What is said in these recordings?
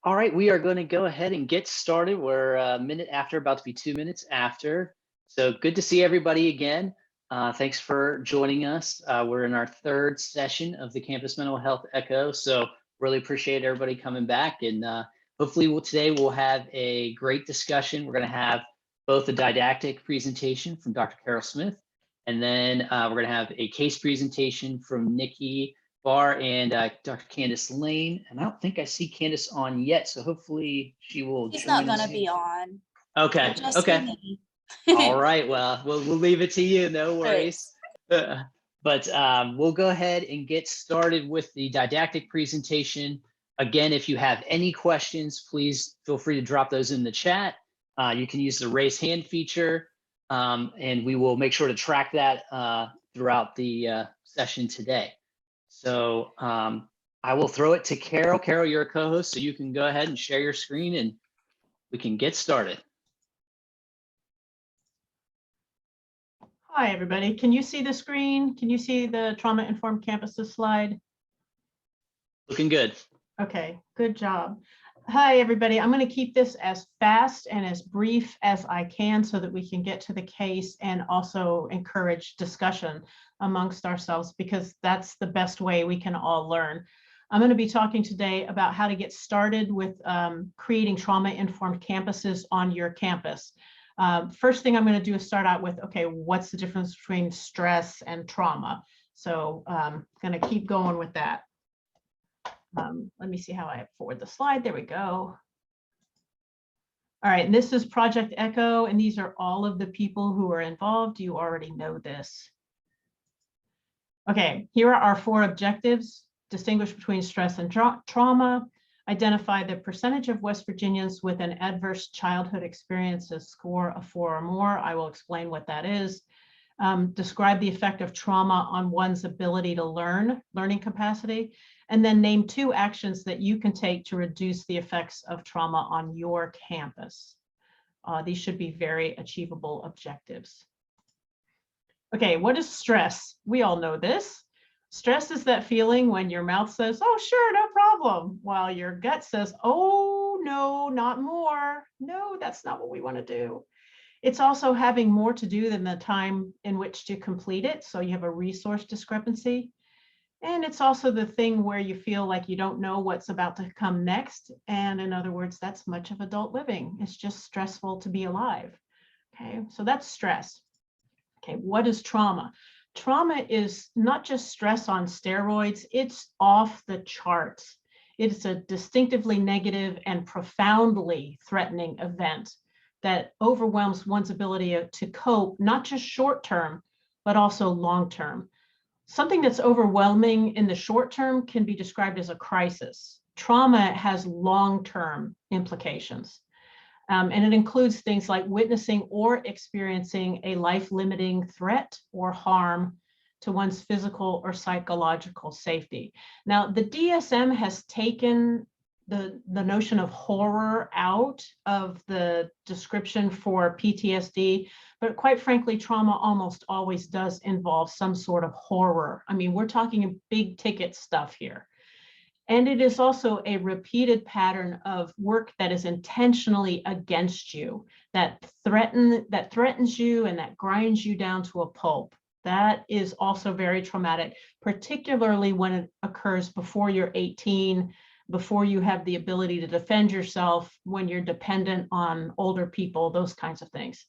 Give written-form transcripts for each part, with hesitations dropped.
All right, we are going to go ahead and get started. We're a minute after, about to be 2 minutes after. So good to see everybody again. Thanks for joining us. We're in our third session of the Campus Mental Health Echo. So really appreciate everybody coming back. And hopefully today we'll have a great discussion. We're going to have both a didactic presentation from Dr. Carol Smith, and then we're going to have a case presentation from Nikki Barr and Dr. Candace Lane. And I don't think I see Candace on yet, so hopefully she will She's join not us. going to be on. Okay, okay. All right, well, we'll leave it to you, no worries. But we'll go ahead and get started with the didactic presentation. Again, if you have any questions, please feel free to drop those in the chat. You can use the raise hand feature, and we will make sure to track that throughout the session today. So I will throw it to Carol. Carol, you're a co-host, so you can go ahead and share your screen and we can get started. Hi, everybody. Can you see the screen? Can you see the trauma-informed campuses slide? Looking good. Okay, good job. Hi, everybody. I'm going to keep this as fast and as brief as I can so that we can get to the case and also encourage discussion amongst ourselves, because that's the best way we can all learn. I'm going to be talking today about how to get started with creating trauma-informed campuses on your campus. First thing I'm going to do is start out with, okay, what's the difference between stress and trauma? So I'm going to keep going with that. Let me see how I forward the slide. There we go. All right, and this is Project Echo, and these are all of the people who are involved. You already know this. Okay, here are our 4 objectives. Distinguish between stress and trauma. Identify the percentage of West Virginians with an adverse childhood experiences score of 4 or more. I will explain what that is. Describe the effect of trauma on one's ability to learning capacity, and then name 2 actions that you can take to reduce the effects of trauma on your campus. These should be very achievable objectives. Okay, what is stress? We all know this. Stress is that feeling when your mouth says, oh, sure, no problem, while your gut says, oh, no, not more. No, that's not what we want to do. It's also having more to do than the time in which to complete it. So you have a resource discrepancy. And it's also the thing where you feel like you don't know what's about to come next. And in other words, that's much of adult living. It's just stressful to be alive. Okay, so that's stress. Okay, what is trauma? Trauma is not just stress on steroids, it's off the charts. It's a distinctively negative and profoundly threatening event that overwhelms one's ability to cope, not just short term, but also long term. Something that's overwhelming in the short term can be described as a crisis. Trauma has long-term implications. And it includes things like witnessing or experiencing a life-limiting threat or harm to one's physical or psychological safety. Now, the DSM has taken the notion of horror out of the description for PTSD, but quite frankly, trauma almost always does involve some sort of horror. I mean, we're talking big ticket stuff here. And it is also a repeated pattern of work that is intentionally against you, that threatens you and that grinds you down to a pulp. That is also very traumatic, particularly when it occurs before you're 18, before you have the ability to defend yourself, when you're dependent on older people, those kinds of things.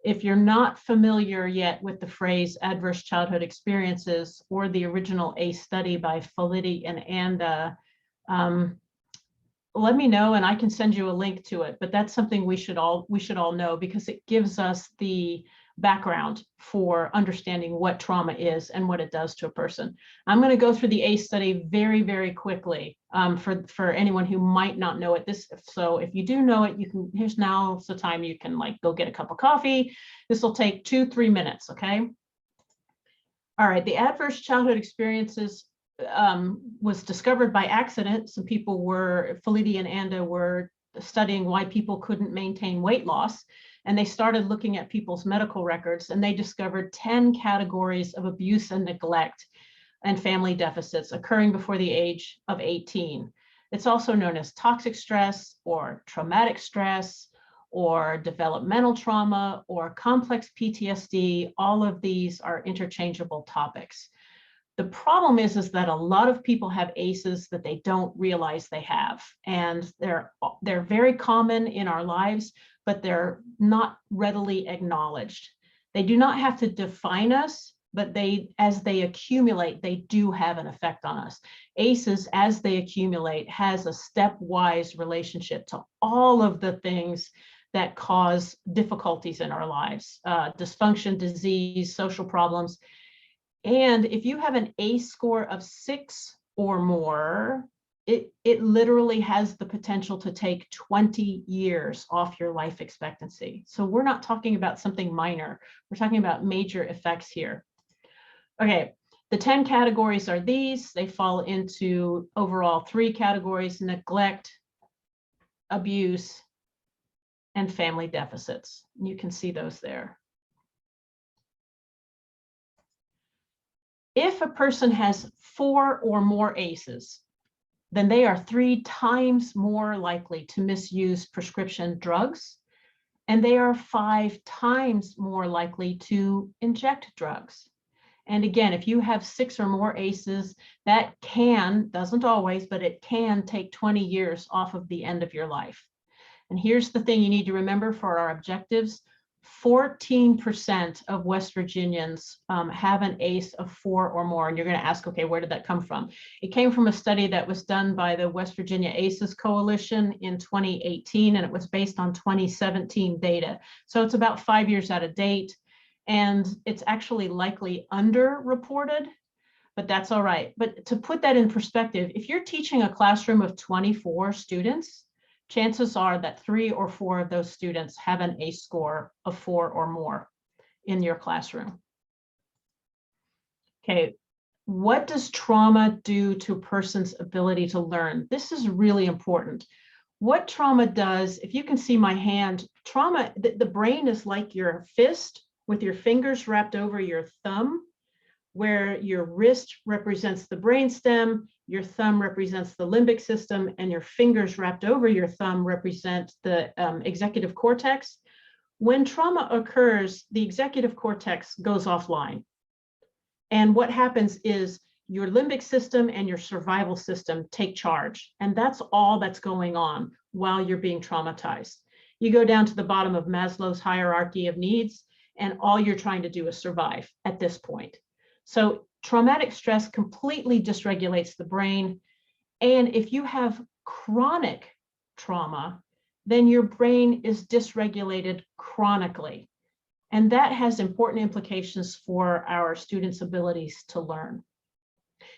If you're not familiar yet with the phrase adverse childhood experiences or the original ACE study by Fawning and Anda, let me know and I can send you a link to it. But that's something we should all know, because it gives us the background for understanding what trauma is and what it does to a person. I'm going to go through the ACE study very, very quickly for anyone who might not know it. So if you do know it, you can, here's now's the time you can like go get a cup of coffee. This will take 2-3 minutes, okay? All right, the adverse childhood experiences was discovered by accident. Some people Fawning and Anda were studying why people couldn't maintain weight loss. And they started looking at people's medical records, and they discovered 10 categories of abuse and neglect and family deficits occurring before the age of 18. It's also known as toxic stress or traumatic stress or developmental trauma or complex PTSD. All of these are interchangeable topics. The problem is that a lot of people have ACEs that they don't realize they have, and they're very common in our lives, but they're not readily acknowledged. They do not have to define us, but as they accumulate, they do have an effect on us. ACEs, as they accumulate, has a stepwise relationship to all of the things that cause difficulties in our lives, dysfunction, disease, social problems. And if you have an ACE score of 6 or more, it literally has the potential to take 20 years off your life expectancy. So we're not talking about something minor. We're talking about major effects here. Okay, the 10 categories are these. They fall into overall 3 categories: neglect, abuse, and family deficits. You can see those there. If a person has 4 or more ACEs, then they are 3 times more likely to misuse prescription drugs, and they are 5 times more likely to inject drugs. And again, if you have 6 or more ACEs, that doesn't always, but it can take 20 years off of the end of your life. And here's the thing you need to remember for our objectives: 14% of West Virginians have an ACE of 4 or more. And you're going to ask, okay, where did that come from? It came from a study that was done by the West Virginia ACEs Coalition in 2018, and it was based on 2017 data. So it's about 5 years out of date, and it's actually likely underreported, but that's all right. But to put that in perspective, if you're teaching a classroom of 24 students, chances are that 3 or 4 of those students have an ACE score of 4 or more in your classroom. Okay, what does trauma do to a person's ability to learn? This is really important. What trauma does, if you can see my hand, trauma, the brain is like your fist with your fingers wrapped over your thumb, where your wrist represents the brainstem, your thumb represents the limbic system, and your fingers wrapped over your thumb represent the executive cortex. When trauma occurs, the executive cortex goes offline. And what happens is your limbic system and your survival system take charge. And that's all that's going on while you're being traumatized. You go down to the bottom of Maslow's hierarchy of needs, and all you're trying to do is survive at this point. So traumatic stress completely dysregulates the brain. And if you have chronic trauma, then your brain is dysregulated chronically. And that has important implications for our students' abilities to learn.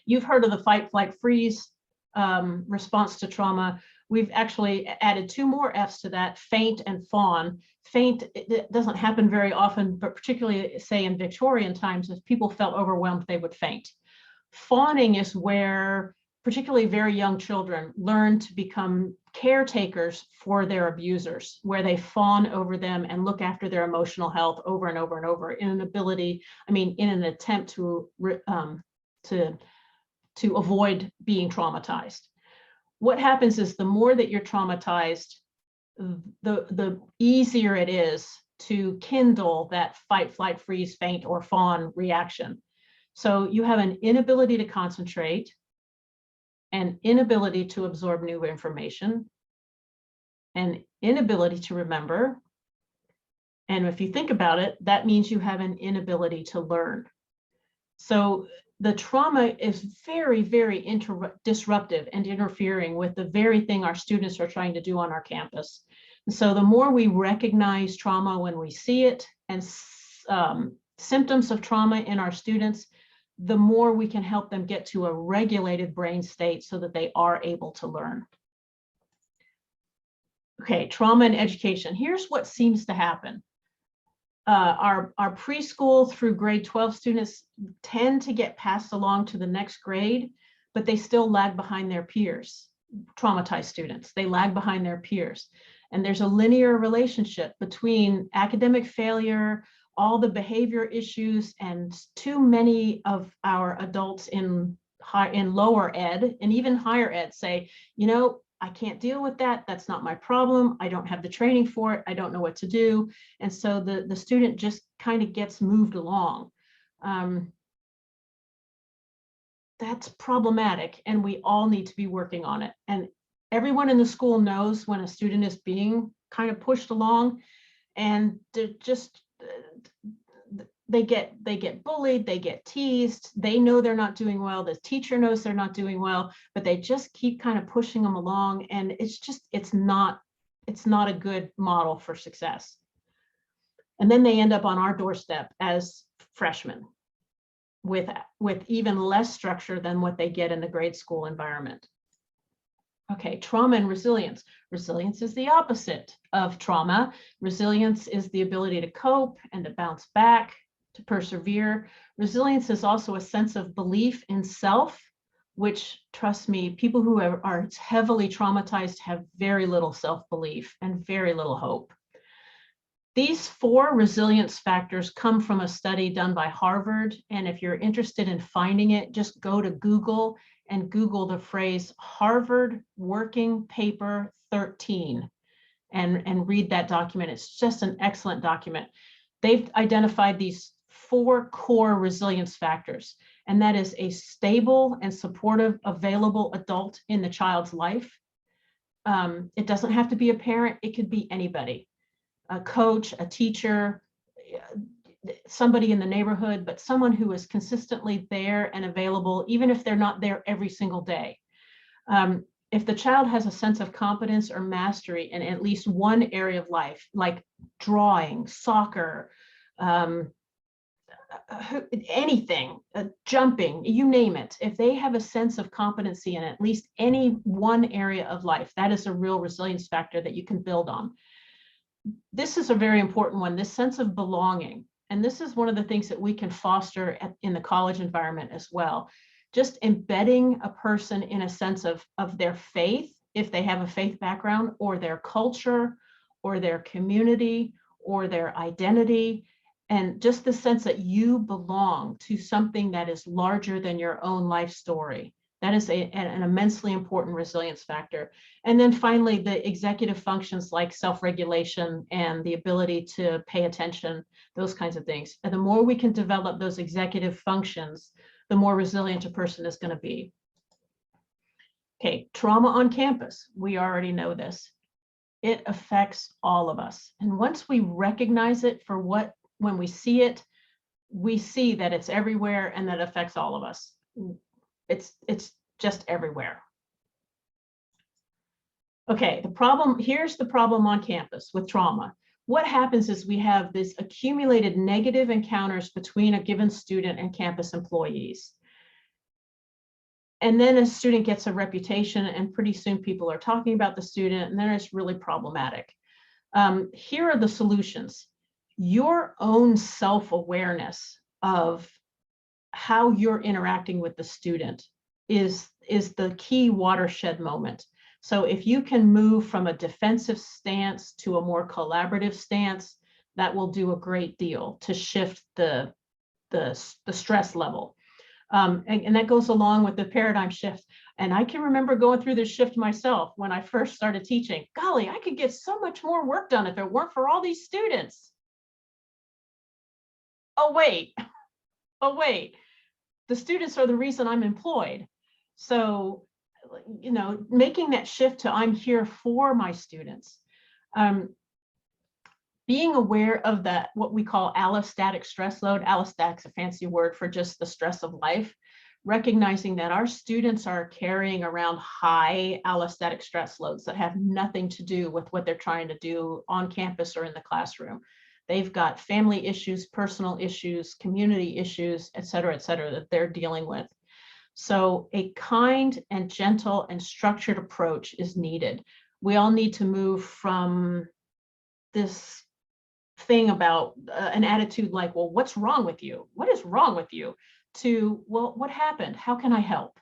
You've heard of the fight, flight, freeze response to trauma. We've actually added 2 more F's to that: faint and fawn. Faint, it doesn't happen very often, but particularly, say, in Victorian times, if people felt overwhelmed, they would faint. Fawning is where particularly very young children learn to become caretakers for their abusers, where they fawn over them and look after their emotional health over and over and over in an attempt to avoid being traumatized. What happens is the more that you're traumatized, the easier it is to kindle that fight, flight, freeze, faint, or fawn reaction. So you have an inability to concentrate, an inability to absorb new information, an inability to remember. And if you think about it, that means you have an inability to learn. So the trauma is very, very disruptive and interfering with the very thing our students are trying to do on our campus. And so the more we recognize trauma when we see it, and symptoms of trauma in our students, the more we can help them get to a regulated brain state so that they are able to learn. Okay, trauma and education. Here's what seems to happen. Our preschool through grade 12 students tend to get passed along to the next grade, but they still lag behind their peers. Traumatized students, they lag behind their peers. And there's a linear relationship between academic failure, all the behavior issues, and too many of our adults in in lower ed and even higher ed say, you know, I can't deal with that. That's not my problem. I don't have the training for it. I don't know what to do. And so the student just kind of gets moved along. That's problematic, and we all need to be working on it. And everyone in the school knows when a student is being kind of pushed along, and they're just, they get bullied, they get teased, they know they're not doing well, the teacher knows they're not doing well, but they just keep kind of pushing them along, and it's not a good model for success. And then they end up on our doorstep as freshmen with even less structure than what they get in the grade school environment. Okay, trauma and resilience. Resilience is the opposite of trauma. Resilience is the ability to cope and to bounce back, to persevere. Resilience is also a sense of belief in self, which, trust me, people who are heavily traumatized have very little self-belief and very little hope. These 4 resilience factors come from a study done by Harvard. And if you're interested in finding it, just go to Google and Google the phrase Harvard Working Paper 13 and read that document. It's just an excellent document. They've identified these 4 core resilience factors, and that is a stable and supportive, available adult in the child's life. It doesn't have to be a parent, it could be anybody. A coach, a teacher, somebody in the neighborhood, but someone who is consistently there and available, even if they're not there every single day. If the child has a sense of competence or mastery in at least one area of life, like drawing, soccer, anything, jumping, you name it, if they have a sense of competency in at least any one area of life, that is a real resilience factor that you can build on. This is a very important one, this sense of belonging. And this is one of the things that we can foster in the college environment as well. Just embedding a person in a sense of their faith, if they have a faith background, or their culture, or their community, or their identity, and just the sense that you belong to something that is larger than your own life story. That is an immensely important resilience factor. And then finally, the executive functions like self-regulation and the ability to pay attention, those kinds of things. And the more we can develop those executive functions, the more resilient a person is going to be. Okay, trauma on campus. We already know this. It affects all of us. And once we recognize it for when we see it, we see that it's everywhere and that affects all of us. It's just everywhere. Okay, here's the problem on campus with trauma. What happens is we have this accumulated negative encounters between a given student and campus employees. And then a student gets a reputation, and pretty soon people are talking about the student, and then it's really problematic. Here are the solutions. Your own self-awareness of how you're interacting with the student is the key watershed moment. So if you can move from a defensive stance to a more collaborative stance, that will do a great deal to shift the stress level. And that goes along with the paradigm shift. And I can remember going through this shift myself when I first started teaching. Golly, I could get so much more work done if it weren't for all these students. Oh, wait. The students are the reason I'm employed. So, you know, making that shift to I'm here for my students. Being aware of that, what we call allostatic stress load. Allostatic's a fancy word for just the stress of life. Recognizing that our students are carrying around high allostatic stress loads that have nothing to do with what they're trying to do on campus or in the classroom. They've got family issues, personal issues, community issues, et cetera, that they're dealing with. So a kind and gentle and structured approach is needed. We all need to move from this thing about an attitude like, well, what's wrong with you? What is wrong with you? To, well, what happened? How can I help?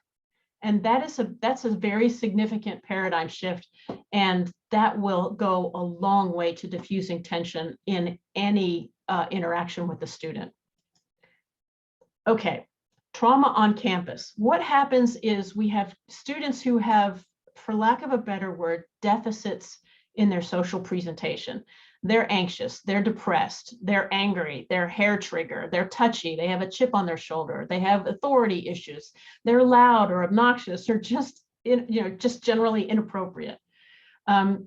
And that's a very significant paradigm shift. And that will go a long way to diffusing tension in any interaction with the student. Okay, trauma on campus. What happens is we have students who have, for lack of a better word, deficits in their social presentation. They're anxious, they're depressed, they're angry, they're hair trigger, they're touchy, they have a chip on their shoulder, they have authority issues, they're loud or obnoxious or just, just generally inappropriate.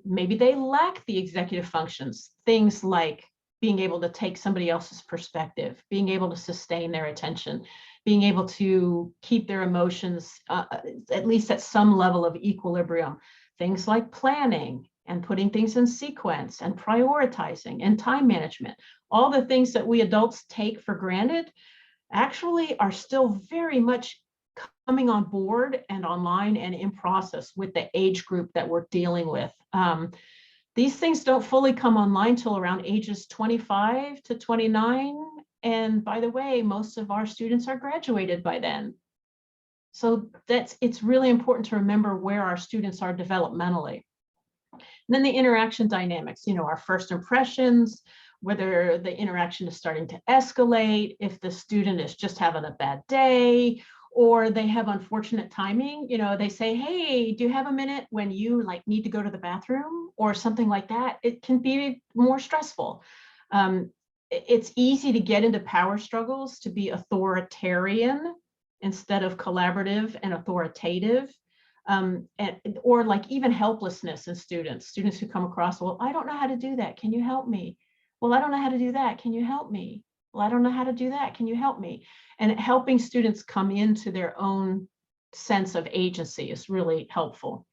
Maybe they lack the executive functions, things like being able to take somebody else's perspective, being able to sustain their attention, being able to keep their emotions at least at some level of equilibrium. Things like planning and putting things in sequence and prioritizing and time management. All the things that we adults take for granted actually are still very much coming on board and online and in process with the age group that we're dealing with. These things don't fully come online till around ages 25 to 29. And by the way, most of our students are graduated by then. So it's really important to remember where our students are developmentally. And then the interaction dynamics, our first impressions, whether the interaction is starting to escalate, if the student is just having a bad day, or they have unfortunate timing. They say, hey, do you have a minute when you need to go to the bathroom or something like that? It can be more stressful. It's easy to get into power struggles, to be authoritarian instead of collaborative and authoritative, or even helplessness in students who come across, well, I don't know how to do that. Can you help me? Well, I don't know how to do that. Can you help me? Well, I don't know how to do that. Can you help me? And helping students come into their own sense of agency is really helpful.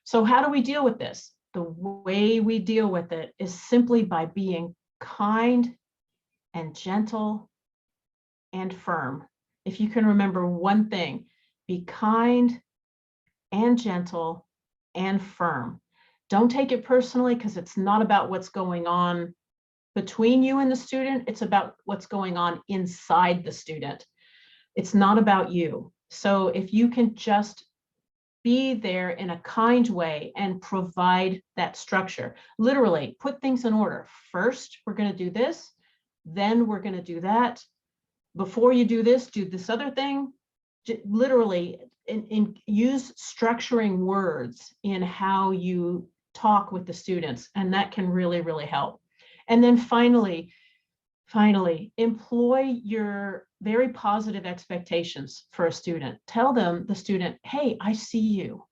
So how do we deal with this? The way we deal with it is simply by being kind and gentle and firm. If you can remember one thing, be kind and gentle and firm. Don't take it personally, because it's not about what's going on between you and the student. It's about what's going on inside the student. It's not about you. So if you can just be there in a kind way and provide that structure, literally put things in order. First, we're going to do this. Then we're going to do that. Before you do this other thing. Literally use structuring words in how you talk with the students. And that can really, really help. And then finally, employ your very positive expectations for a student. Tell the student, hey, I see you.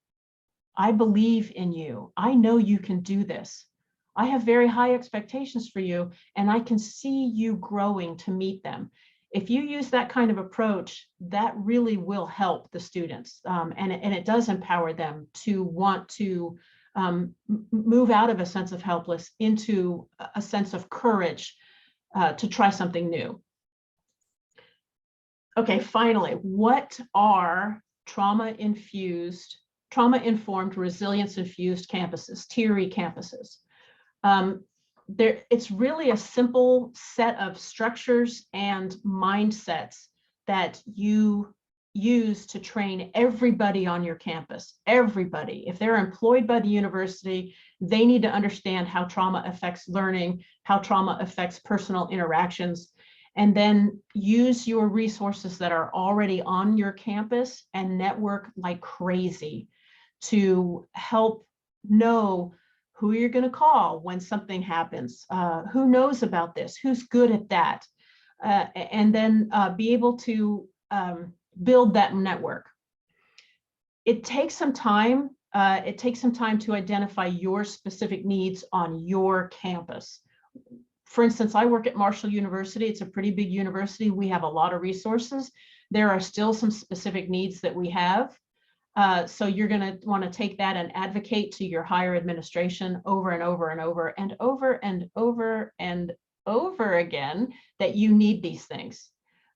I believe in you. I know you can do this. I have very high expectations for you, and I can see you growing to meet them. If you use that kind of approach, that really will help the students. And it does empower them to want to move out of a sense of helpless into a sense of courage to try something new. Okay, finally, what are trauma-informed, resilience-infused campuses, TIRI campuses? It's really a simple set of structures and mindsets that you use to train everybody on your campus. Everybody. If they're employed by the university, they need to understand how trauma affects learning, how trauma affects personal interactions, and then use your resources that are already on your campus and network like crazy to help know who you're going to call when something happens, who knows about this, who's good at that, and then be able to build that network. It takes some time. It takes some time to identify your specific needs on your campus. For instance, I work at Marshall University. It's a pretty big university. We have a lot of resources. There are still some specific needs that we have. So you're going to want to take that and advocate to your higher administration over and over and over and over and over and over again that you need these things.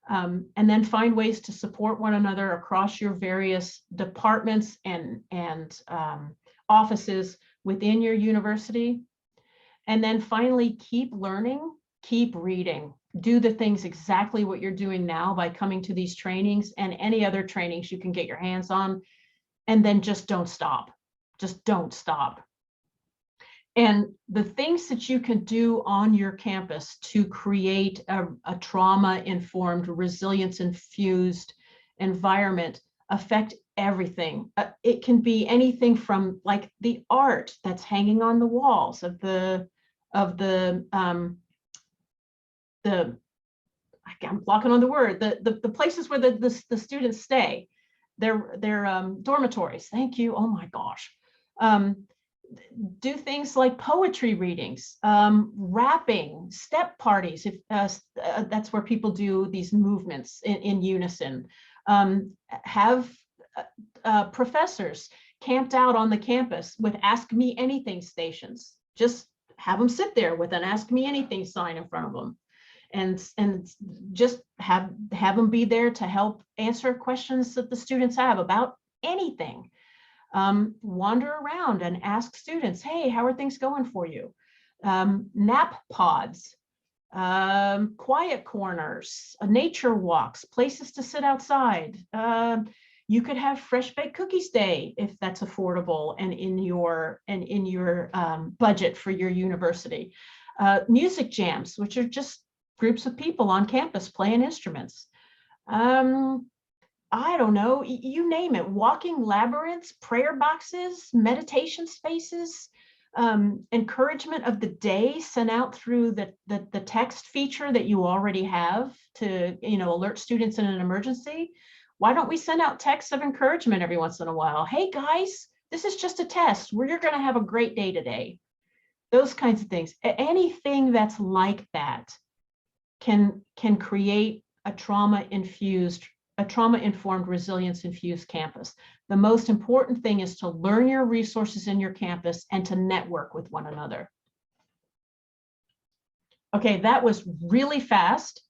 And then find ways to support one another across your various departments and offices within your university. And then finally, keep learning, keep reading. Do the things exactly what you're doing now by coming to these trainings and any other trainings you can get your hands on. And then just don't stop. Just don't stop. And the things that you can do on your campus to create a trauma-informed, resilience-infused environment affect everything. It can be anything from like the art that's hanging on the walls of the I'm blocking on the word, the places where the students stay, their dormitories. Thank you. Oh my gosh. Do things like poetry readings, rapping, step parties, if that's where people do these movements in unison. Have professors camped out on the campus with Ask Me Anything stations. Just have them sit there with an Ask Me Anything sign in front of them, and just have them be there to help answer questions that the students have about anything. Wander around and ask students, hey, how are things going for you? Nap pods, quiet corners, nature walks, places to sit outside. You could have fresh baked cookies day if that's affordable and in your budget for your university. Music jams, which are just groups of people on campus playing instruments. I don't know, you name it, walking labyrinths, prayer boxes, meditation spaces, encouragement of the day sent out through the text feature that you already have to, alert students in an emergency. Why don't we send out texts of encouragement every once in a while? Hey guys, this is just a test where you're going to have a great day today. Those kinds of things. Anything that's like that can create a trauma-informed, resilience-infused campus. The most important thing is to learn your resources in your campus and to network with one another. Okay, that was really fast.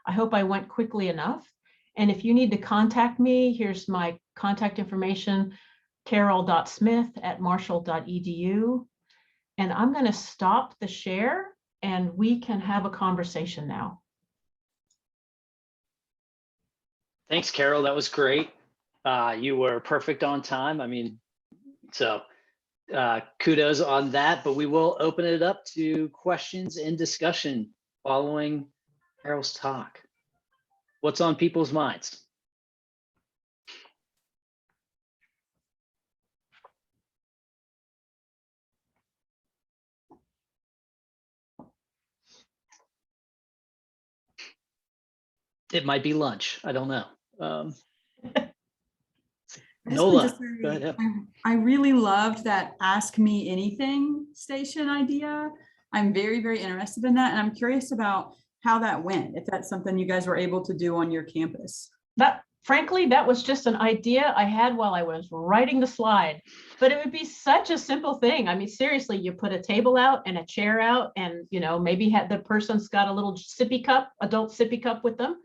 I hope I went quickly enough. And if you need to contact me, here's my contact information, carol.smith@marshall.edu. And I'm going to stop the share and we can have a conversation now. Thanks, Carol. That was great. You were perfect on time. I mean, so kudos on that, but we will open it up to questions and discussion following Carol's talk. What's on people's minds? It might be lunch. I don't know. Nola, go ahead. I really loved that Ask Me Anything station idea. I'm very, very interested in that. And I'm curious about how that went, if that's something you guys were able to do on your campus. Frankly, that was just an idea I had while I was writing the slide, but it would be such a simple thing. I mean, seriously, you put a table out and a chair out and, maybe the person's got a little sippy cup, adult sippy cup with them,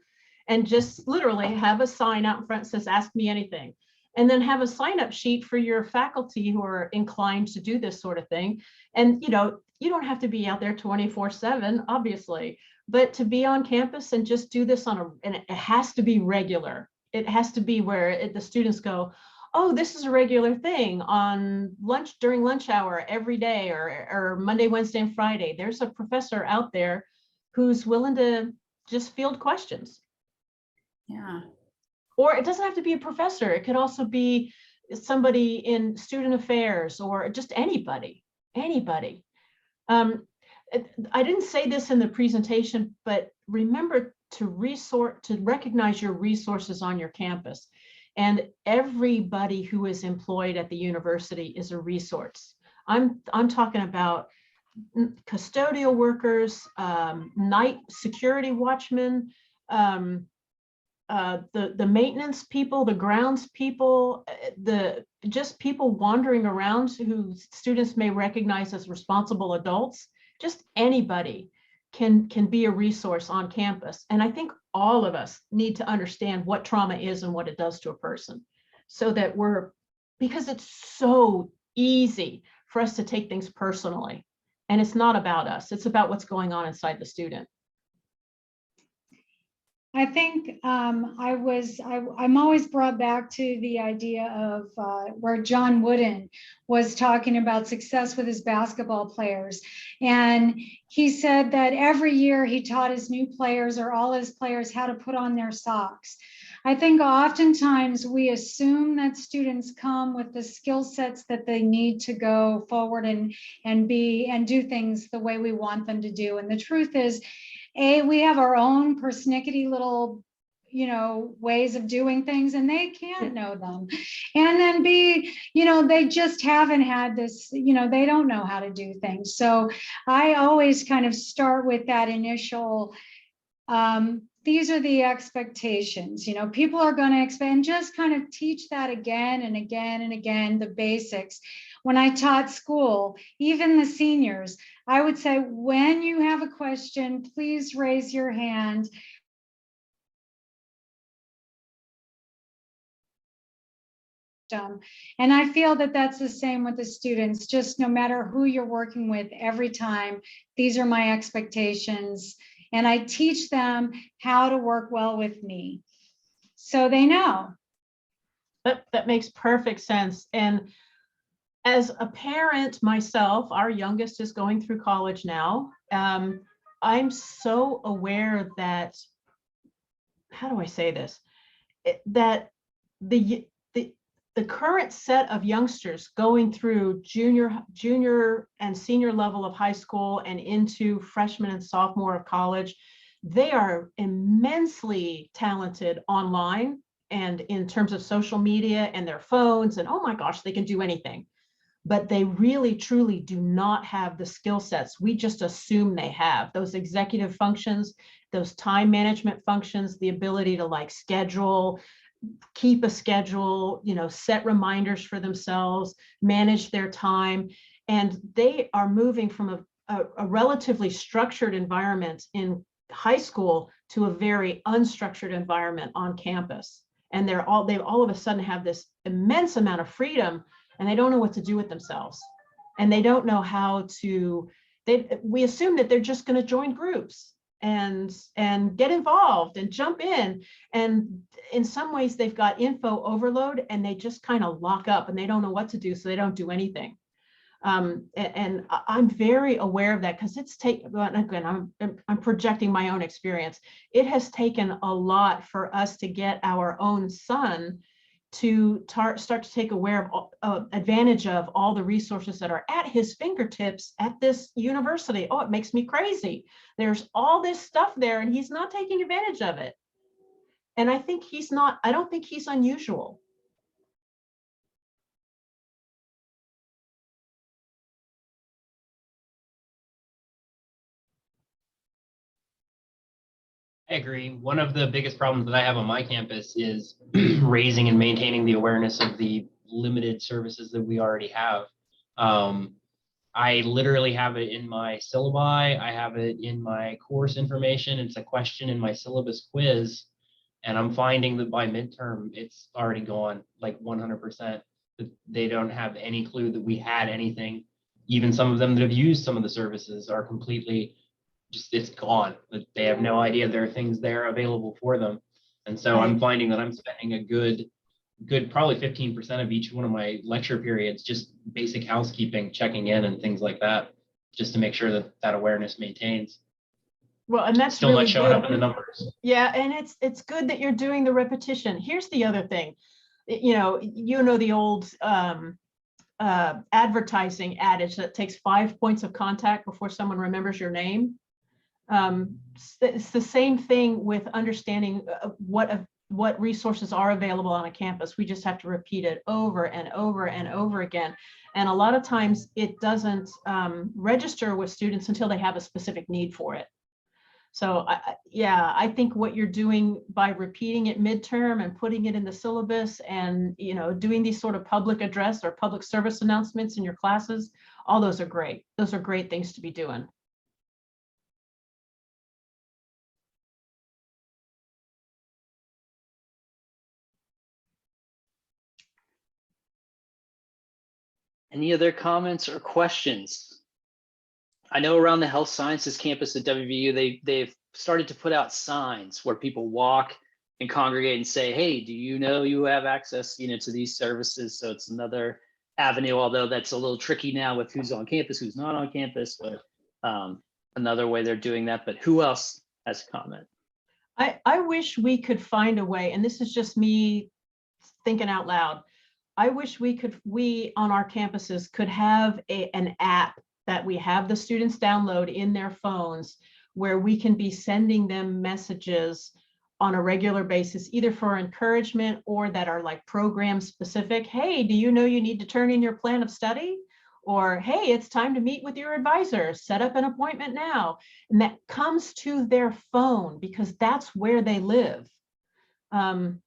and just literally have a sign out in front that says, Ask Me Anything. And then have a sign-up sheet for your faculty who are inclined to do this sort of thing. And, you don't have to be out there 24/7, obviously, but to be on campus and just do this and it has to be regular. It has to be where the students go, oh, this is a regular thing on lunch, during lunch hour every day, or Monday, Wednesday, and Friday. There's a professor out there who's willing to just field questions. Yeah. Or it doesn't have to be a professor. It could also be somebody in student affairs or just anybody. I didn't say this in the presentation, but remember to recognize your resources on your campus. And everybody who is employed at the university is a resource. I'm talking about custodial workers, night security watchmen, the maintenance people, the grounds people, just people wandering around who students may recognize as responsible adults. Just anybody can be a resource on campus. And I think all of us need to understand what trauma is and what it does to a person, so that because it's so easy for us to take things personally. And it's not about us, it's about what's going on inside the student. I think I'm always brought back to the idea of where John Wooden was talking about success with his basketball players. And he said that every year he taught his new players or all his players how to put on their socks. I think oftentimes we assume that students come with the skill sets that they need to go forward and do things the way we want them to do. And the truth is, we have our own persnickety little, ways of doing things, and they can't know them. And then B, they just haven't had this, they don't know how to do things. So I always kind of start with that initial, these are the expectations, people are going to expect, and just kind of teach that again and again and again, the basics. When I taught school, even the seniors, I would say, when you have a question, please raise your hand. And I feel that that's the same with the students, just no matter who you're working with, every time, these are my expectations. And I teach them how to work well with me, so they know. That makes perfect sense. And as a parent myself, our youngest is going through college now. I'm so aware that, how do I say this? That the current set of youngsters going through junior and senior level of high school and into freshman and sophomore of college, they are immensely talented online and in terms of social media and their phones, and oh my gosh, they can do anything. But they really, truly do not have the skill sets we just assume they have. Those executive functions, those time management functions, the ability to like schedule, keep a schedule, set reminders for themselves, manage their time. And they are moving from a relatively structured environment in high school to a very unstructured environment on campus. And they all of a sudden have this immense amount of freedom, and they don't know what to do with themselves. And they don't know how to, we assume that they're just going to join groups and get involved and jump in. And in some ways they've got info overload, and they just kind of lock up and they don't know what to do, so they don't do anything. And I'm very aware of that, because it's taken, again, I'm projecting my own experience. It has taken a lot for us to get our own son to start to take advantage of all the resources that are at his fingertips at this university. Oh, it makes me crazy. There's all this stuff there, and he's not taking advantage of it. And I don't think he's unusual. I agree. One of the biggest problems that I have on my campus is raising and maintaining the awareness of the limited services that we already have. I literally have it in my syllabi. I have it in my course information. It's a question in my syllabus quiz. And I'm finding that by midterm, it's already gone like 100%. They don't have any clue that we had anything. Even some of them that have used some of the services are completely it's gone. They have no idea there are things there available for them. And so I'm finding that I'm spending a good probably 15% of each one of my lecture periods just basic housekeeping, checking in and things like that, just to make sure that awareness maintains. Well, and that's still really not showing good. up in the numbers. Yeah, and it's good that you're doing the repetition. Here's the other thing. The old advertising adage that takes 5 points of contact before someone remembers your name. It's the same thing with understanding what resources are available on a campus. We just have to repeat it over and over and over again. And a lot of times it doesn't register with students until they have a specific need for it. So I think what you're doing by repeating it midterm and putting it in the syllabus and, doing these sort of public address or public service announcements in your classes, all those are great. Those are great things to be doing. Any other comments or questions? I know around the health sciences campus at WVU, they've started to put out signs where people walk and congregate and say, hey, do you know you have access, to these services? So it's another avenue, although that's a little tricky now with who's on campus, who's not on campus, but another way they're doing that. But who else has a comment? I wish we could find a way, and this is just me thinking out loud. I wish we on our campuses could have an app that we have the students download in their phones, where we can be sending them messages on a regular basis, either for encouragement or that are like program specific. Hey, do you know you need to turn in your plan of study? Or, hey, it's time to meet with your advisor, set up an appointment now. And that comes to their phone because that's where they live. And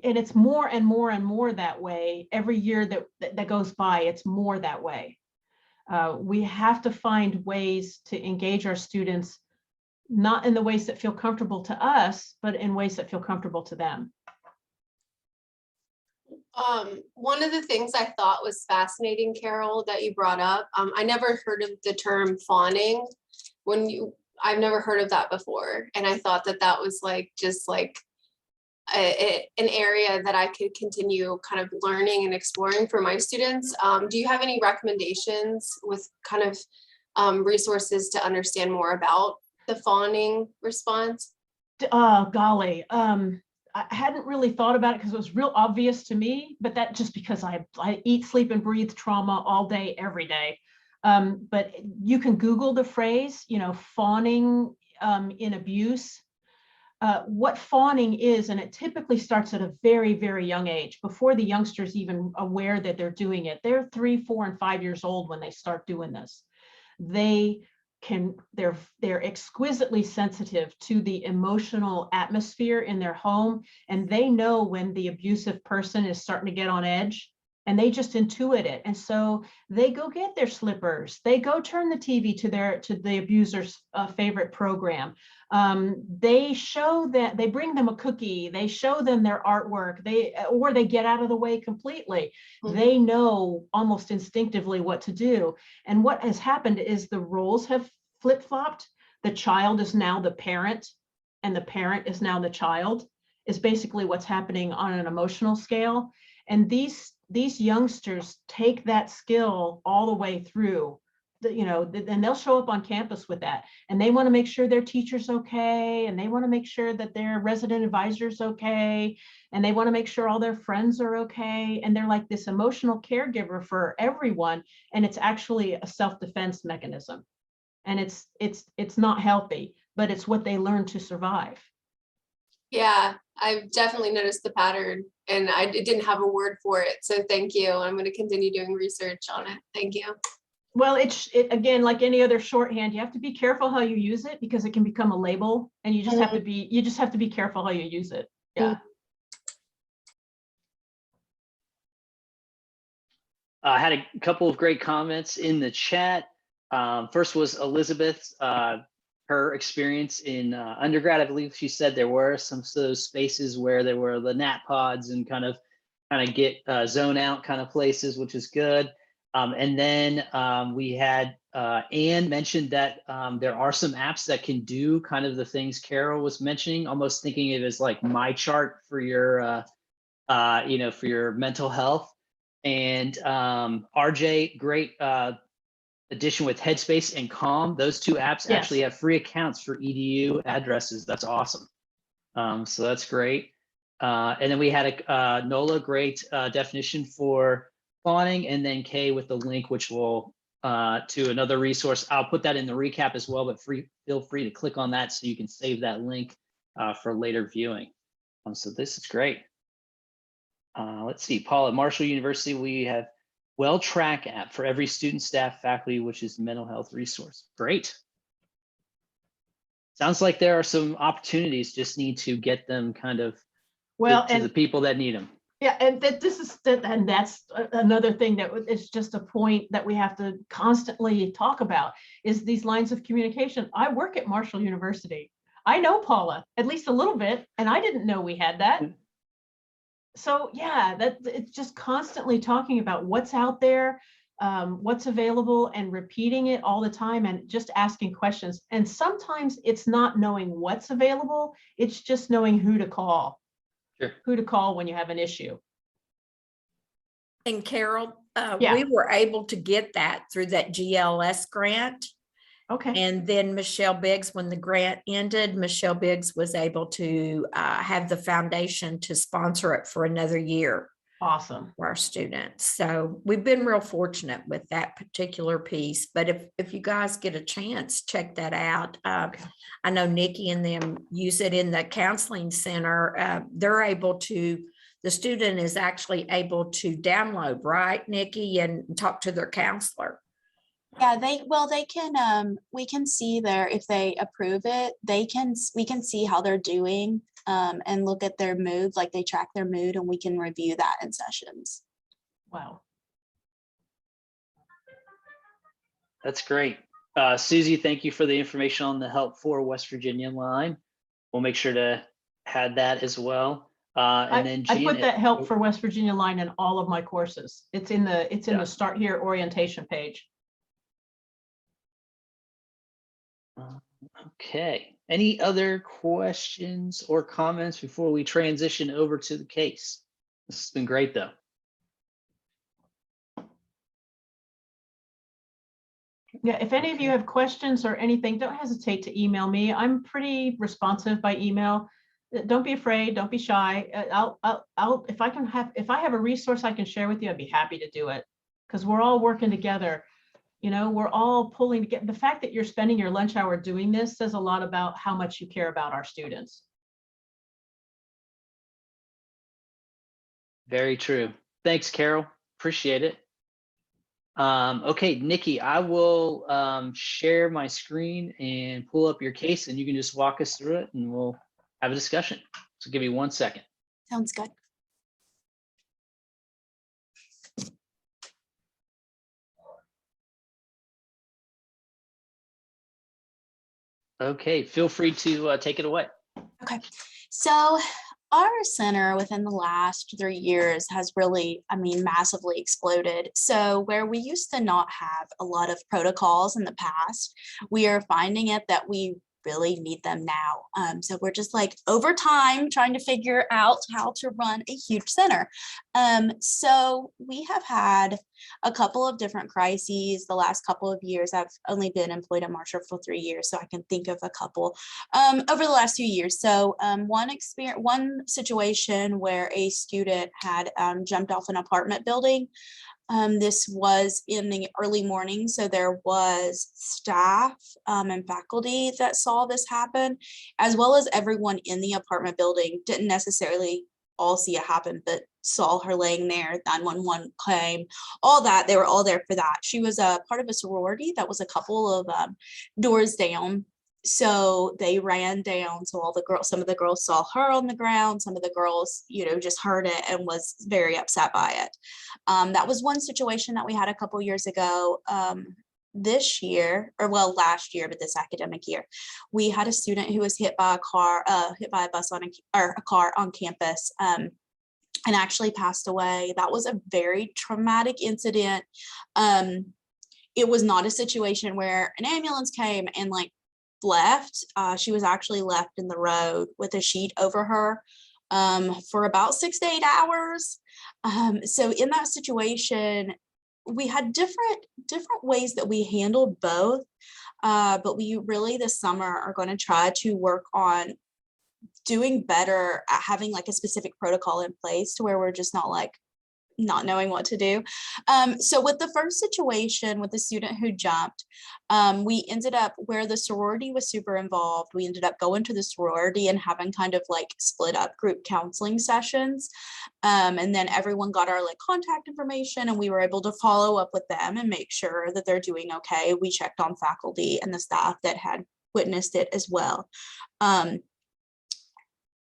it's more and more and more that way. Every year that goes by, it's more that way. We have to find ways to engage our students, not in the ways that feel comfortable to us, but in ways that feel comfortable to them. One of the things I thought was fascinating, Carol, that you brought up, I never heard of the term fawning. I've never heard of that before. And I thought that was like, just like an area that I could continue kind of learning and exploring for my students. Do you have any recommendations with kind of resources to understand more about the fawning response? Golly, I hadn't really thought about it because it was real obvious to me, but that just because I eat, sleep, and breathe trauma all day, every day. But you can Google the phrase, fawning in abuse. What fawning is, and it typically starts at a very, very young age, before the youngster's even aware that they're doing it. They're 3, 4, and 5 years old when they start doing this. They're exquisitely sensitive to the emotional atmosphere in their home, and they know when the abusive person is starting to get on edge, and they just intuit it. And so they go get their slippers, they go turn the TV to the abuser's favorite program. They show that, they bring them a cookie, they show them their artwork, or they get out of the way completely. Mm-hmm. They know almost instinctively what to do. And what has happened is the roles have flip-flopped. The child is now the parent, and the parent is now the child, is basically what's happening on an emotional scale. And these youngsters take that skill all the way through. And they'll show up on campus with that, and they want to make sure their teacher's okay, and they want to make sure that their resident advisor's okay, and they want to make sure all their friends are okay, and they're like this emotional caregiver for everyone, and it's actually a self-defense mechanism, and it's not healthy, but it's what they learn to survive. Yeah, I've definitely noticed the pattern, and I didn't have a word for it, so thank you. I'm going to continue doing research on it. Thank you. Well, it again, like any other shorthand, you have to be careful how you use it, because it can become a label, and you just have to be careful how you use it. Yeah. I had a couple of great comments in the chat. First was Elizabeth, her experience in undergrad. I believe she said there were some of those spaces where there were the nap pods and kind of get zone out kind of places, which is good. And then we had Anne mentioned that there are some apps that can do kind of the things Carol was mentioning, almost thinking of it as like my chart for your, for your mental health. And RJ, great addition with Headspace and Calm. Those two apps actually have free accounts for EDU addresses. That's awesome. So that's great. And then we had a Nola, great definition for fawning, and then Kay with the link, which will to another resource. I'll put that in the recap as well, but feel free to click on that so you can save that link for later viewing. So this is great. Let's see, Paul, at Marshall University, we have WellTrack app for every student, staff, faculty, which is mental health resource. Great. Sounds like there are some opportunities, just need to get them kind of to the people that need them. Yeah, and that's another thing that is just a point that we have to constantly talk about, is these lines of communication. I work at Marshall University. I know Paula at least a little bit, and I didn't know we had that. So yeah, it's just constantly talking about what's out there, what's available, and repeating it all the time, and just asking questions. And sometimes it's not knowing what's available, it's just knowing who to call. Sure. Who to call when you have an issue. And Carol, we were able to get that through that GLS grant. Okay, And then Michelle Biggs, when the grant ended, Michelle Biggs was able to have the foundation to sponsor it for another year awesome. for our students. So we've been real fortunate with that particular piece. But if you guys get a chance, check that out. I know Nikki and them use it in the counseling center. They're able to, the student is actually able to download, right, Nikki, and talk to their counselor. Yeah, they can, we can see there, if they approve it, we can see how they're doing, and look at their mood, like they track their mood, and we can review that in sessions. Wow. That's great. Susie, thank you for the information on the Help for West Virginia line. We'll make sure to add that as well. And then I put Janet- that Help for West Virginia line in all of my courses. It's in the Start Here orientation page. Okay. Any other questions or comments before we transition over to the case? This has been great, though. Yeah, if any of you have questions or anything, don't hesitate to email me. I'm pretty responsive by email. Don't be afraid. Don't be shy. If I have a resource I can share with you, I'd be happy to do it, because we're all working together. You know, we're all pulling together. The fact that you're spending your lunch hour doing this says a lot about how much you care about our students. Very true. Thanks, Carol. Appreciate it. Okay, Nikki, I will share my screen and pull up your case, and you can just walk us through it and we'll have a discussion. So give me 1 second. Sounds good. Okay, feel free to take it away. Okay, so our center within the last 3 years has really, massively exploded. So where we used to not have a lot of protocols in the past, we are finding it that we really need them now. So we're just like over time trying to figure out how to run a huge center. So we have had a couple of different crises the last couple of years. I've only been employed at Marshall for 3 years, so I can think of a couple over the last few years. So one situation where a student had jumped off an apartment building. This was in the early morning, so there was staff and faculty that saw this happen, as well as everyone in the apartment building. Didn't necessarily all see it happen, but saw her laying there. 911 came, all that. They were all there for that. She was a part of a sorority that was a couple of doors down. So they ran down. So some of the girls saw her on the ground. Some of the girls, just heard it and was very upset by it. That was one situation that we had a couple years ago. This year, last year, but this academic year, we had a student who was hit by a bus or a car on campus, and actually passed away. That was a very traumatic incident. It was not a situation where an ambulance came and left. She was actually left in the road with a sheet over her for about 6 to 8 hours. So in that situation, we had different ways that we handled both, but we really this summer are going to try to work on doing better at having a specific protocol in place to where we're just not knowing what to do. So with the first situation with the student who jumped, we ended up where the sorority was super involved. We ended up going to the sorority and having kind of split up group counseling sessions. And then everyone got our contact information, and we were able to follow up with them and make sure that they're doing okay. We checked on faculty and the staff that had witnessed it as well.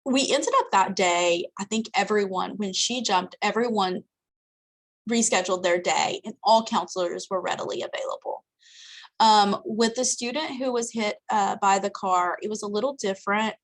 We ended up that day, I think when she jumped, everyone rescheduled their day and all counselors were readily available. With the student who was hit by the car, it was a little different.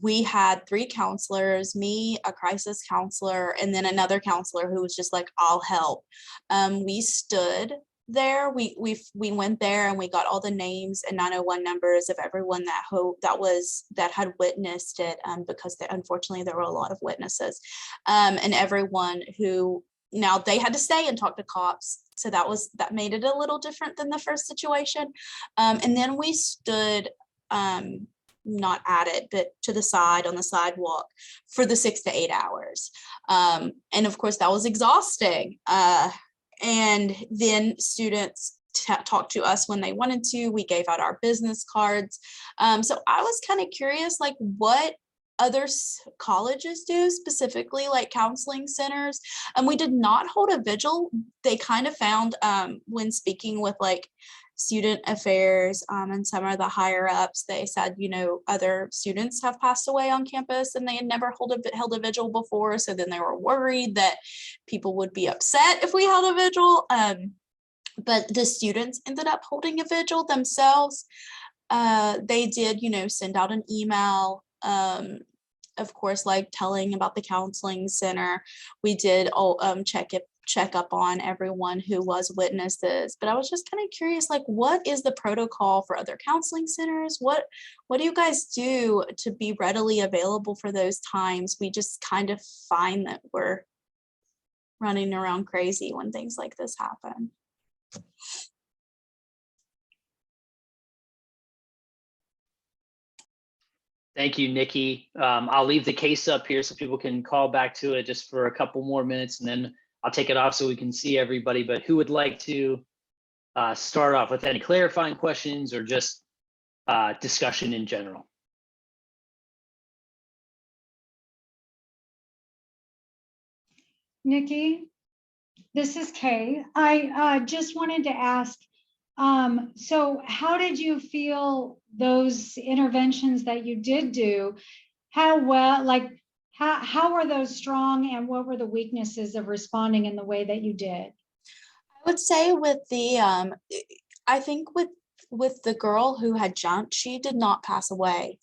We had 3 counselors, me, a crisis counselor, and then another counselor who was just I'll help. We stood there. We went there and we got all the names and 901 numbers of everyone that had witnessed it, because unfortunately there were a lot of witnesses, and everyone who now they had to stay and talk to cops. So that made it a little different than the first situation. And then we stood, not at it, but to the side on the sidewalk for the 6 to 8 hours. And of course that was exhausting. And then students talked to us when they wanted to. We gave out our business cards. So I was kind of curious, like what other colleges do, specifically like counseling centers. And we did not hold a vigil. They kind of found when speaking with like student affairs and some of the higher ups, they said, you know, other students have passed away on campus and they had never held a vigil before. So then they were worried that people would be upset if we held a vigil. But the students ended up holding a vigil themselves. They did, you know, send out an email, of course, like telling about the counseling center. We did check up on everyone who was witnesses. But I was just kind of curious, like, what is the protocol for other counseling centers? What do you guys do to be readily available for those times? We just kind of find that we're running around crazy when things like this happen. Thank you, Nikki. I'll leave the case up here so people can call back to it just for a couple more minutes, and then I'll take it off so we can see everybody. But who would like to start off with any clarifying questions or just discussion in general? Nikki, this is Kay. I just wanted to ask, so how did you feel those interventions that you did do? How well, like, how were those strong, and what were the weaknesses of responding in the way that you did? I would say with the, I think with the girl who had jumped, she did not pass away.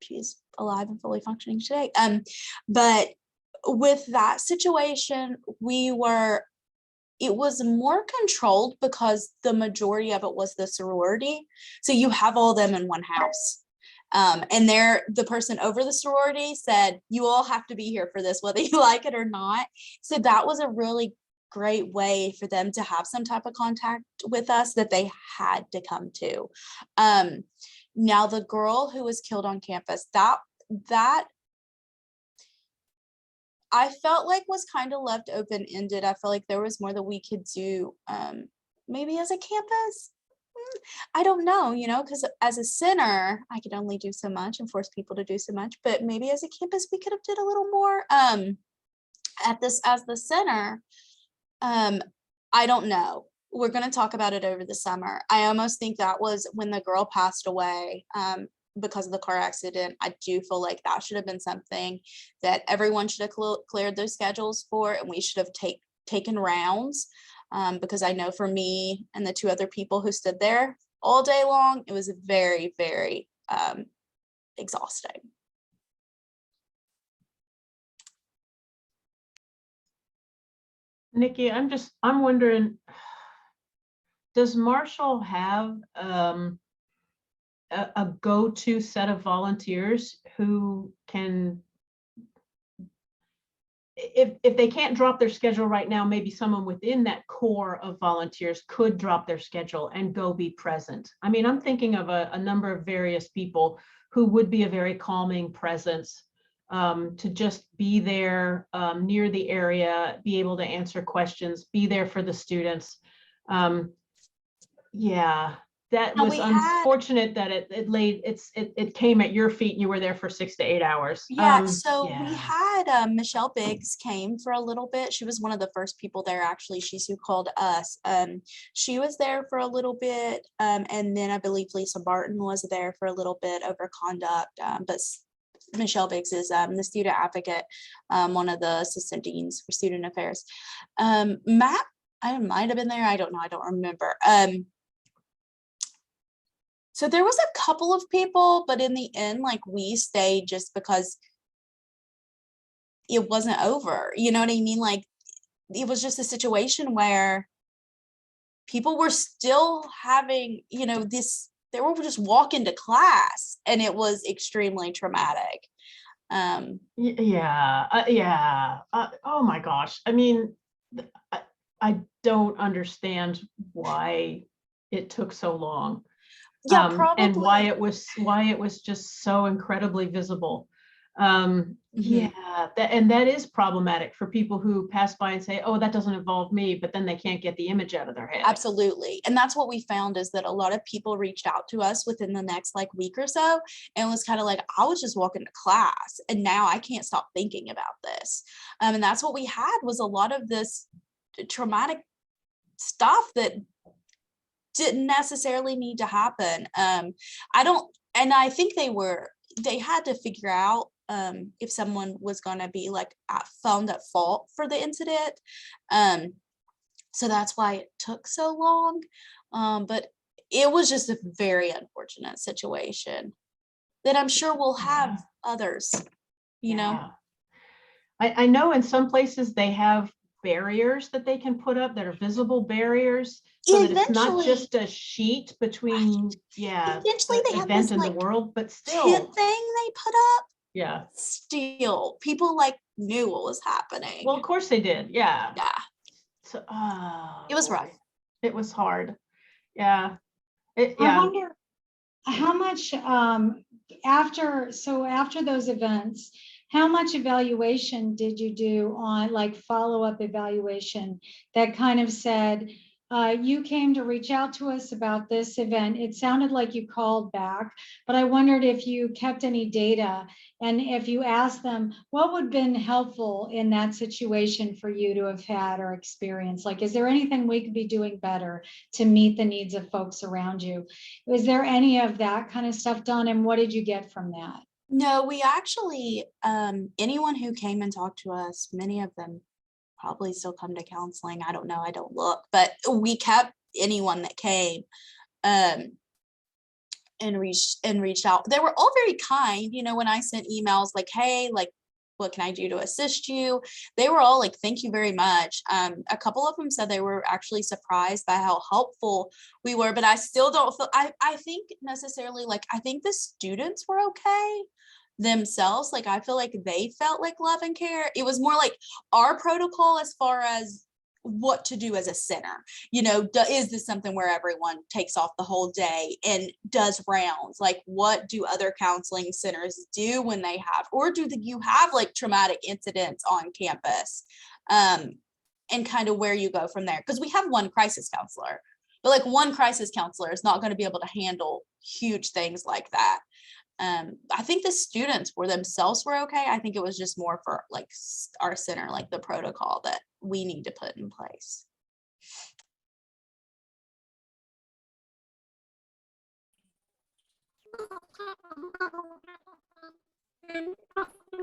She's alive and fully functioning today. But with that situation, it was more controlled because the majority of it was the sorority. So you have all them in one house. And the person over the sorority said, you all have to be here for this, whether you like it or not. So that was a really great way for them to have some type of contact with us that they had to come to. Now the girl who was killed on campus, that I felt like was kind of left open-ended. I feel like there was more that we could do, maybe as a campus. I don't know, you know, because as a center, I could only do so much and force people to do so much, but maybe as a campus, we could have did a little more as the center. I don't know. We're going to talk about it over the summer. I almost think that was when the girl passed away. Because of the car accident, I do feel like that should have been something that everyone should have cleared those schedules for, and we should have taken rounds. Because I know for me and the 2 other people who stood there all day long, it was very, very exhausting. Nikki, I'm wondering, does Marshall have a go-to set of volunteers who can, if they can't drop their schedule right now, maybe someone within that core of volunteers could drop their schedule and go be present? I mean, I'm thinking of a number of various people who would be a very calming presence, to just be there near the area, be able to answer questions, be there for the students. Yeah. That was unfortunate that it came at your feet and you were there for 6 to 8 hours. Yeah, we had Michelle Biggs came for a little bit. She was one of the first people there, actually. She's who called us. She was there for a little bit. And then I believe Lisa Barton was there for a little bit over conduct. But Michelle Biggs is the student advocate, one of the assistant deans for student affairs. Matt, I might have been there. I don't know. I don't remember. So there was a couple of people, but in the end, like, we stayed just because it wasn't over. You know what I mean? Like, it was just a situation where people were still having, you know, they were just walking to class, and it was extremely traumatic. Oh my gosh. I mean, I don't understand why it took so long. Yeah, And why probably. it was just so incredibly visible. Mhm. Yeah, and that is problematic for people who pass by and say, oh, that doesn't involve me, but then they can't get the image out of their head. Absolutely. And that's what we found, is that a lot of people reached out to us within the next like week or so and was kind of like, I was just walking to class and now I can't stop thinking about this. And that's what we had, was a lot of this traumatic stuff that didn't necessarily need to happen. I think they had to figure out if someone was going to be like found at fault for the incident. So that's why it took so long. But it was just a very unfortunate situation that I'm sure we'll have others, you know. Yeah. I know in some places they have barriers that they can put up that are visible barriers, so that it's not Eventually- just a sheet between, Eventually the they had event this and the like world, but tent still, thing they put up. yeah. Still, people like knew what was happening. Well, of course they did. Yeah. Yeah, So, it was boy. rough. It was hard. Yeah. I Yeah. wonder how much after those events, how much evaluation did you do on like follow-up evaluation that kind of said, you came to reach out to us about this event. It sounded like you called back, but I wondered if you kept any data and if you asked them, what would have been helpful in that situation for you to have had or experienced? Like, is there anything we could be doing better to meet the needs of folks around you? Was there any of that kind of stuff done? And what did you get from that? No, we actually, anyone who came and talked to us, many of them probably still come to counseling. I don't know. I don't look, but we kept anyone that came and reached out. They were all very kind. You know, when I sent emails like, hey, like, what can I do to assist you? They were all like, thank you very much. A couple of them said they were actually surprised by how helpful we were, but I still don't feel, I think necessarily, like, I think the students were okay themselves. Like, I feel like they felt like love and care. It was more like our protocol as far as what to do as a center. You know, is this something where everyone takes off the whole day and does rounds? Like, what do other counseling centers do when they have, or do you have like traumatic incidents on campus? And kind of where you go from there. Because we have one crisis counselor, but like one crisis counselor is not going to be able to handle huge things like that. I think the students were themselves were okay. I think it was just more for like our center, like the protocol that we need to put in place.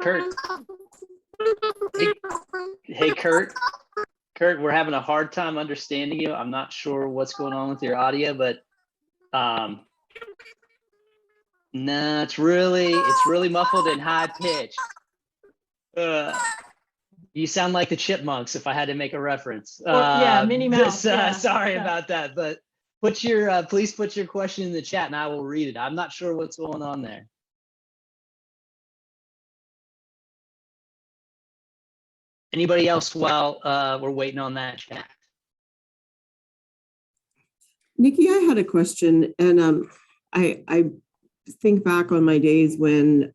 Kurt. Hey, Kurt. Kurt, we're having a hard time understanding you. I'm not sure what's going on with your audio, but no, it's really muffled and high pitched. You sound like the Chipmunks, if I had to make a reference. Yeah, Minnie Mouse. Sorry about that, but please put your question in the chat and I will read it. I'm not sure what's going on there. Anybody else while we're waiting on that chat? Nikki, I had a question, and I think back on my days when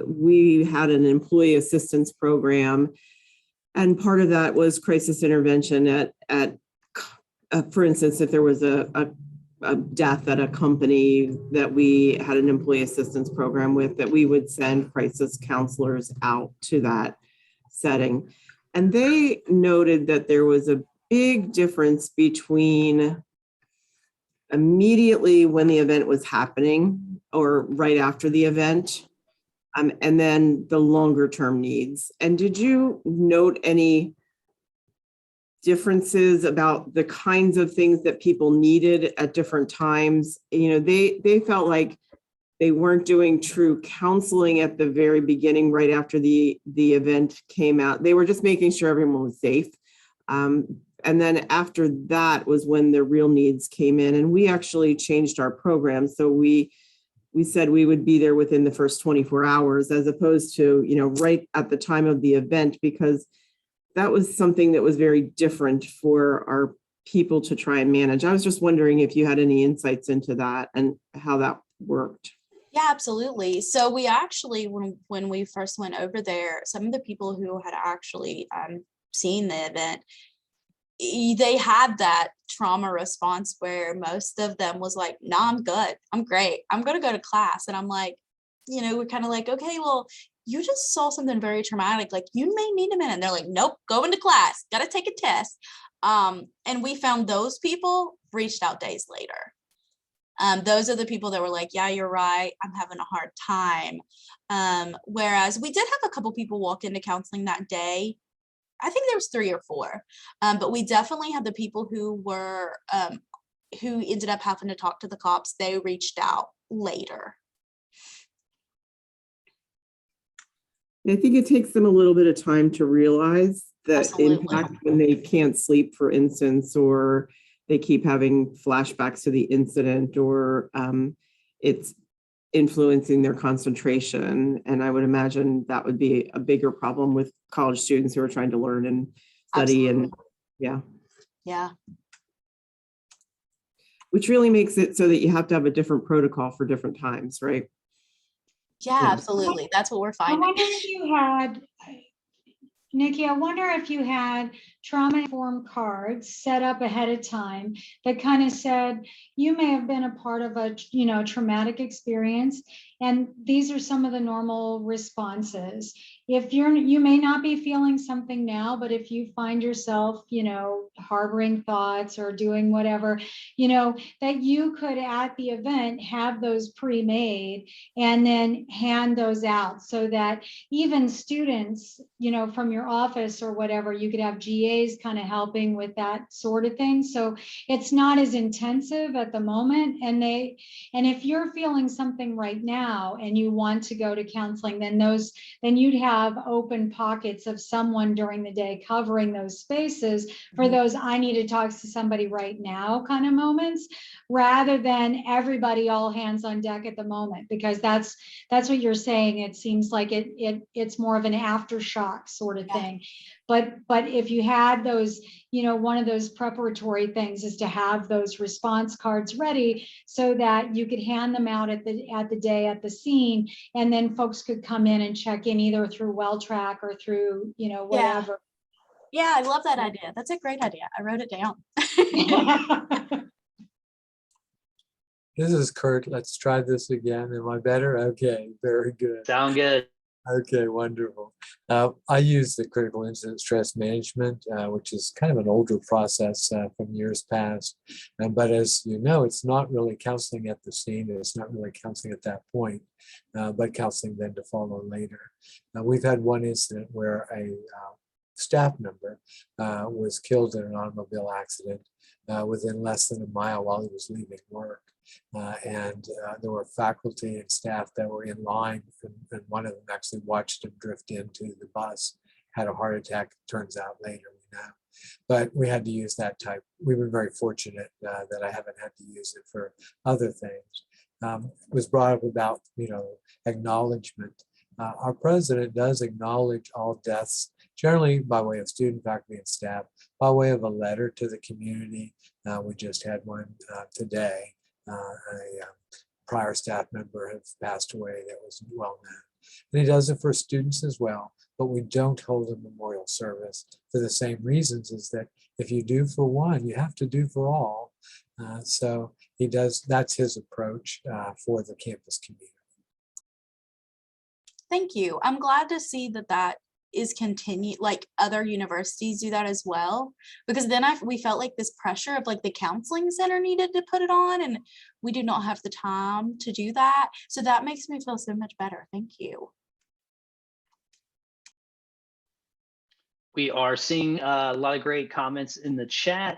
we had an employee assistance program, and part of that was crisis intervention at for instance, if there was a death at a company that we had an employee assistance program with, that we would send crisis counselors out to that setting. And they noted that there was a big difference between immediately when the event was happening or right after the event, and then the longer term needs. And did you note any differences about the kinds of things that people needed at different times? You know, they felt like they weren't doing true counseling at the very beginning, right after the event came out. They were just making sure everyone was safe. And then after that was when the real needs came in. And we actually changed our program. So we said we would be there within the first 24 hours, as opposed to, you know, right at the time of the event, because that was something that was very different for our people to try and manage. I was just wondering if you had any insights into that and how that worked. Yeah, absolutely. So we actually, when we first went over there, some of the people who had actually seen the event, they had that trauma response where most of them was like, no, I'm good. I'm great. I'm going to go to class. And I'm like, we're kind of like, okay, well, you just saw something very traumatic. Like, you may need a minute. And they're like, nope, go into class. Got to take a test. And we found those people reached out days later. Those are the people that were like, yeah, you're right. I'm having a hard time. Whereas we did have a couple people walk into counseling that day. I think there was 3 or 4, but we definitely had the people who were, who ended up having to talk to the cops. They reached out later. I think it takes them a little bit of time to realize the Absolutely. impact when they can't sleep, for instance, or they keep having flashbacks to the incident, or it's influencing their concentration. And I would imagine that would be a bigger problem with college students who are trying to learn and study. Absolutely. And yeah. Yeah. Which really makes it so that you have to have a different protocol for different times, right? Yeah, Yeah. absolutely. That's what we're I finding. wonder if you had, Nikki, I wonder if you had trauma-informed cards set up ahead of time that kind of said, you may have been a part of a, traumatic experience, and these are some of the normal responses. If you may not be feeling something now, but if you find yourself, harboring thoughts or doing whatever, that you could at the event have those pre-made and then hand those out so that even students, from your office or whatever, you could have GAs kind of helping with that sort of thing. So it's not as intensive at the moment. And if you're feeling something right now and you want to go to counseling, then you'd have open pockets of someone during the day covering those spaces for those I need to talk to somebody right now kind of moments, rather than everybody all hands on deck at the moment, because that's what you're saying. It seems like it's more of an aftershock sort of thing. But if you had those, one of those preparatory things is to have those response cards ready so that you could hand them out at the day at the scene, and then folks could come in and check in either through WellTrack or through, whatever. Yeah, I love that idea. That's a great idea. I wrote it down. This is Kurt. Let's try this again. Am I better? Okay, very good. Sound good. Okay, wonderful. I use the critical incident stress management, which is kind of an older process from years past. But as you know, it's not really counseling at the scene. It's not really counseling at that point, but counseling then to follow later. We've had one incident where a staff member was killed in an automobile accident within less than a mile while he was leaving work. And there were faculty and staff that were in line, and one of them actually watched him drift into the bus, had a heart attack, turns out later, we know. But we had to use that type. We've been very fortunate that I haven't had to use it for other things. It was brought up about, acknowledgement. Our president does acknowledge all deaths, generally by way of student, faculty, and staff, by way of a letter to the community. We just had one today. A prior staff member has passed away that was well known. And he does it for students as well, but we don't hold a memorial service for the same reasons, is that if you do for one, you have to do for all. So he does, that's his approach for the campus community. Thank you. I'm glad to see that is continued, like other universities do that as well, because then we felt like this pressure of like the counseling center needed to put it on, and we do not have the time to do that. So that makes me feel so much better. Thank you. We are seeing a lot of great comments in the chat.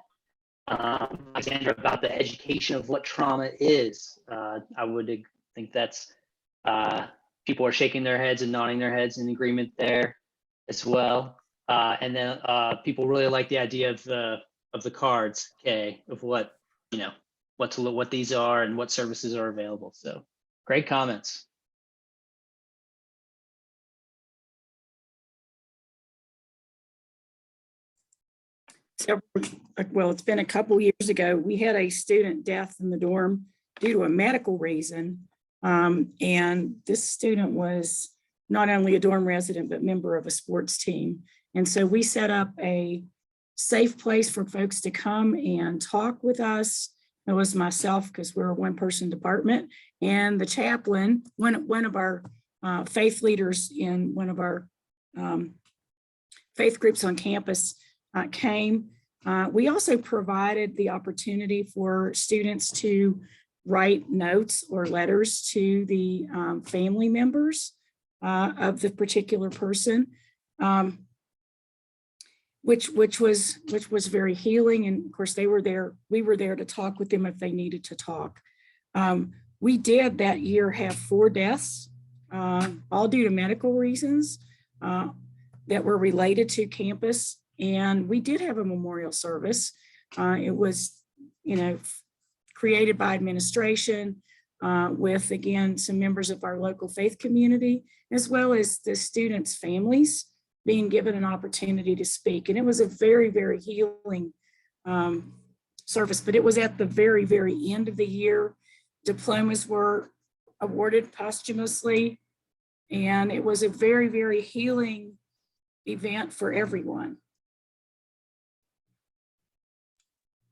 Alexandra, about the education of what trauma is. I would think that's people are shaking their heads and nodding their heads in agreement there as well. And then people really like the idea of the cards, Kay, of what what these are and what services are available. So great comments. well, it's been a couple years ago, we had a student death in the dorm due to a medical reason. And this student was not only a dorm resident, but member of a sports team. And so we set up a safe place for folks to come and talk with us. It was myself, because we're a one-person department, and the chaplain, one of our faith leaders in one of our faith groups on campus came. We also provided the opportunity for students to write notes or letters to the family members of the particular person, which was very healing. And of course, they were there. We were there to talk with them if they needed to talk. We did that year have 4 deaths, all due to medical reasons that were related to campus. And we did have a memorial service. It was, created by administration with, again, some members of our local faith community, as well as the students' families being given an opportunity to speak. And it was a very, very healing service, but it was at the very, very end of the year. Diplomas were awarded posthumously, and it was a very, very healing event for everyone.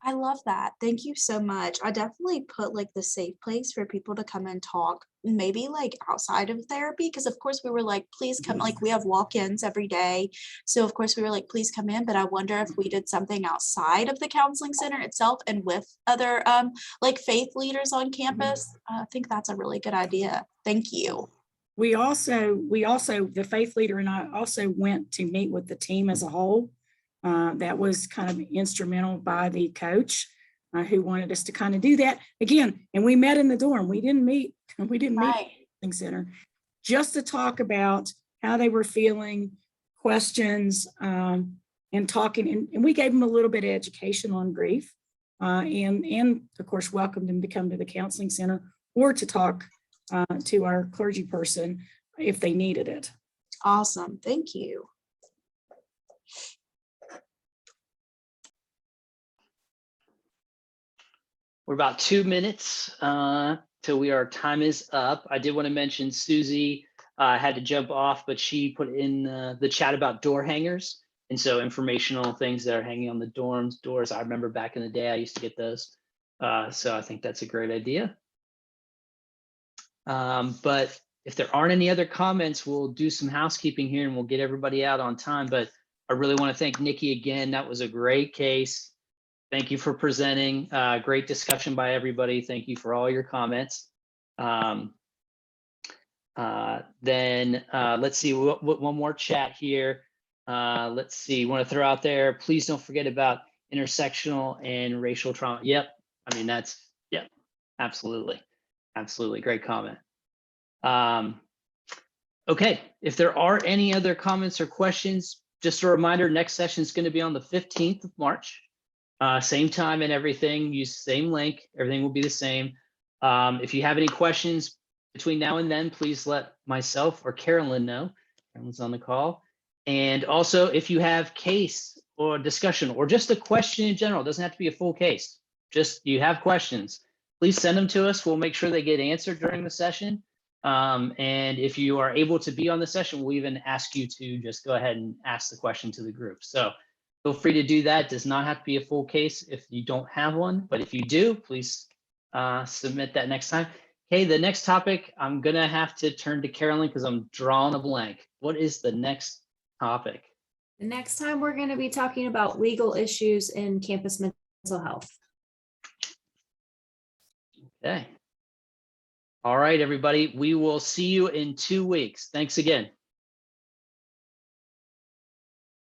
I love that. Thank you so much. I definitely put like the safe place for people to come and talk, maybe like outside of therapy. Because of course we were like, please come, like we have walk-ins every day. So of course we were like, please come in. But I wonder if we did something outside of the counseling center itself and with other like faith leaders on campus. I think that's a really good idea. Thank you. We also, the faith leader and I also went to meet with the team as a whole. That was kind of instrumental by the coach who wanted us to kind of do that again. And we met in the dorm. We didn't meet at the center, just to talk about how they were feeling, questions, and talking. And we gave them a little bit of education on grief, and of course welcomed them to come to the counseling center or to talk to our clergy person if they needed it. Awesome. Thank you. We're about 2 minutes till our time is up. I did want to mention Susie had to jump off, but she put in the chat about door hangers. And so informational things that are hanging on the doors. I remember back in the day, I used to get those. So I think that's a great idea. But if there aren't any other comments, we'll do some housekeeping here and we'll get everybody out on time. But I really want to thank Nikki again. That was a great case. Thank you for presenting. Great discussion by everybody. Thank you for all your comments. Then let's see, one more chat here. Let's see, want to throw out there, please don't forget about intersectional and racial trauma. Yep, I mean, yep, absolutely. Absolutely, great comment. Okay, if there are any other comments or questions, just a reminder, next session is going to be on the 15th of March. Same time and everything, use the same link, everything will be the same. If you have any questions between now and then, please let myself or Carolyn know. Carolyn's on the call. And also, if you have case or discussion or just a question in general, it doesn't have to be a full case, just you have questions, please send them to us. We'll make sure they get answered during the session. And if you are able to be on the session, we'll even ask you to just go ahead and ask the question to the group. So feel free to do that. It does not have to be a full case if you don't have one, but if you do, please submit that next time. Okay, the next topic, I'm gonna have to turn to Carolyn because I'm drawing a blank. What is the next topic? The next time we're going to be talking about legal issues in campus mental health. Okay. All right, everybody. We will see you in 2 weeks. Thanks again.